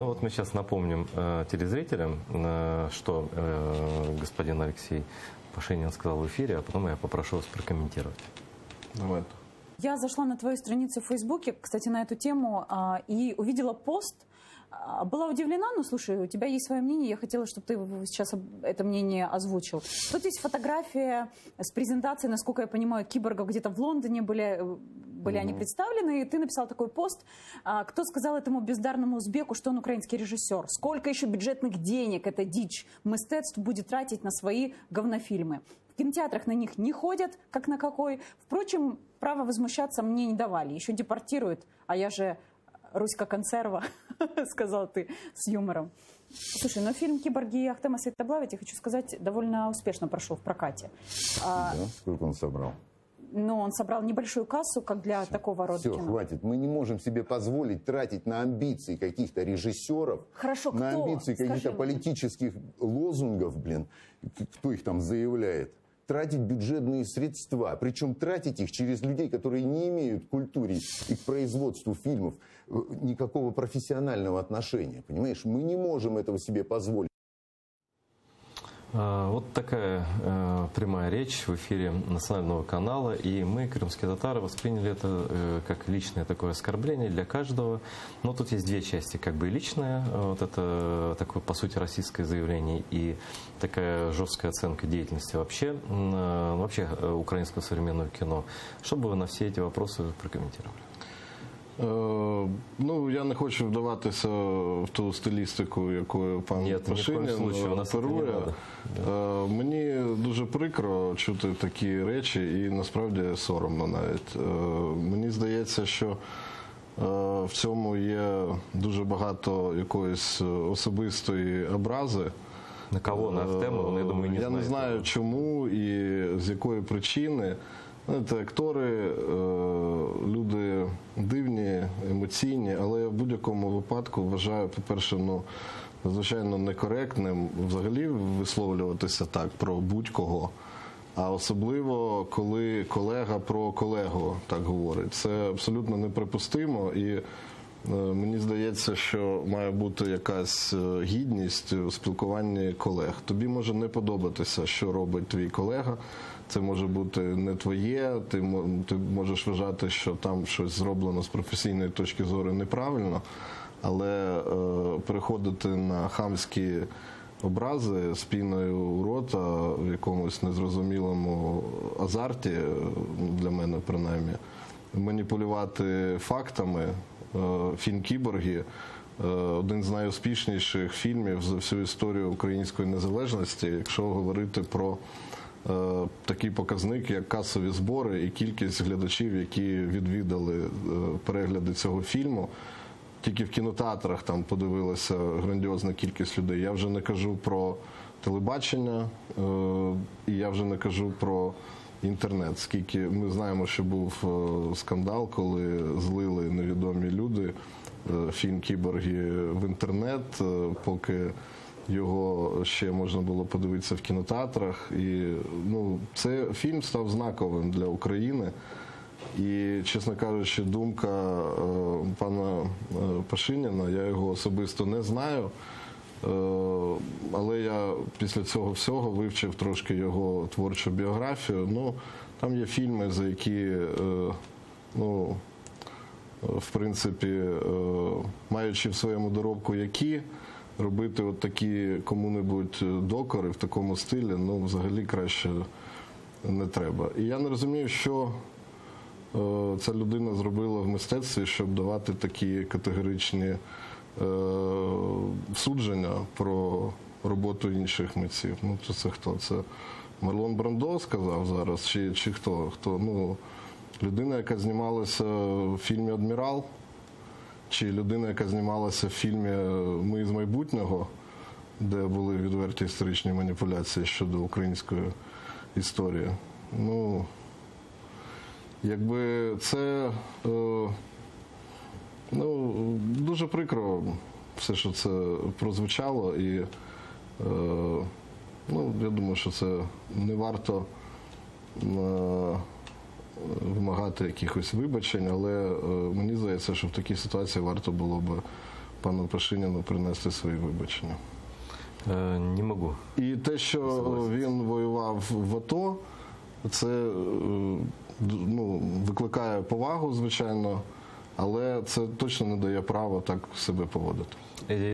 Ну вот мы сейчас напомним телезрителям, что господин Алексей Пашинин сказал в эфире, а потом я попрошу вас прокомментировать. Давай. Я зашла на твою страницу в Фейсбуке, кстати, на эту тему, и увидела пост. Была удивлена, но слушай, у тебя есть свое мнение, я хотела, чтобы ты сейчас это мнение озвучил. Тут есть фотография с презентацией, насколько я понимаю, киборгов где-то в Лондоне были они представлены, и ты написал такой пост. Кто сказал этому бездарному узбеку, что он украинский режиссер? Сколько еще бюджетных денег эта дичь мистецтв будет тратить на свои говнофильмы? В кинотеатрах на них не ходят, как на какой. Впрочем, право возмущаться мне не давали. Еще депортируют, а я же Руська консерва, сказал ты с юмором. Слушай, но фильм «Киборги» Ахтема Сеитаблаева, я хочу сказать, довольно успешно прошел в прокате. Да? Сколько он собрал? Но он собрал небольшую кассу, как для такого рода Все, кино. хватит. Мы не можем себе позволить тратить на амбиции каких-то режиссеров, Хорошо, на кто? амбиции каких-то политических лозунгов, блин, кто их там заявляет. Тратить бюджетные средства, причем тратить их через людей, которые не имеют к культуре и к производству фильмов никакого профессионального отношения. Понимаешь, мы не можем этого себе позволить. Вот такая прямая речь в эфире национального канала, и мы, крымские татары, восприняли это как личное такое оскорбление для каждого. Но тут есть две части, как бы личное, вот это такое, по сути, российское заявление, и такая жесткая оценка деятельности вообще украинского современного кино. Что бы вы на все эти вопросы прокомментировали? Ну, я не хочу вдаватися в ту стилістику, якою пан Пашинін оперує. Мені дуже прикро чути такі речі і насправді соромно навіть. Мені здається, що в цьому є дуже багато якоїсь особистої образи. На кого? На Ахтему? Я думаю, я не знаю чому і з якої причини. Знаєте, актори, люди дивні, емоційні, але я в будь-якому випадку вважаю, по-перше, надзвичайно некоректним взагалі висловлюватися так про будь-кого, а особливо, коли колега про колегу так говорить. Це абсолютно неприпустимо, і мені здається, що має бути якась гідність у спілкуванні колег. Тобі може не подобатися, що робить твій колега. Це може бути не твоє, ти можеш вважати, що там щось зроблено з професійної точки зору неправильно, але переходити на хамські образи з піною у рота в якомусь незрозумілому азарті, для мене принаймні, маніпулювати фактами. Фільм «Кіборги» – один з найуспішніших фільмів за всю історію української незалежності, якщо говорити про такий показник, як касові збори і кількість глядачів, які відвідали перегляди цього фільму. Тільки в кінотеатрах там подивилася грандіозна кількість людей. Я вже не кажу про телебачення, і я вже не кажу про інтернет. Скільки ми знаємо, що був скандал, коли злили невідомі люди фільм «Кіборги» в інтернет, поки його ще можна було подивитися в кінотеатрах. І, цей фільм став знаковим для України. І, чесно кажучи, думка пана Пашиніна, я його особисто не знаю, але я після цього всього вивчив трошки його творчу біографію. Там є фільми, за які, в принципі, маючи в своєму доробку які, робити от такі кому-небудь докори в такому стилі, взагалі краще не треба. І я не розумію, що ця людина зробила в мистецтві, щоб давати такі категоричні судження про роботу інших митців. Це хто? Це Марлон Брандо сказав зараз? Чи хто? Людина, яка знімалася в фільмі «Адмірал», чи людина, яка знімалася в фільмі «Ми з майбутнього», де були відверті історичні маніпуляції щодо української історії. Якби це дуже прикро все, що це прозвучало, і я думаю, що це не варто вимагати якихось вибачень, але мені здається, що в такій ситуації варто було б пану Пашиняну принести свої вибачення. Не могу. І те, що він воював в АТО, це викликає повагу, звичайно, але це точно не дає права так себе поводити.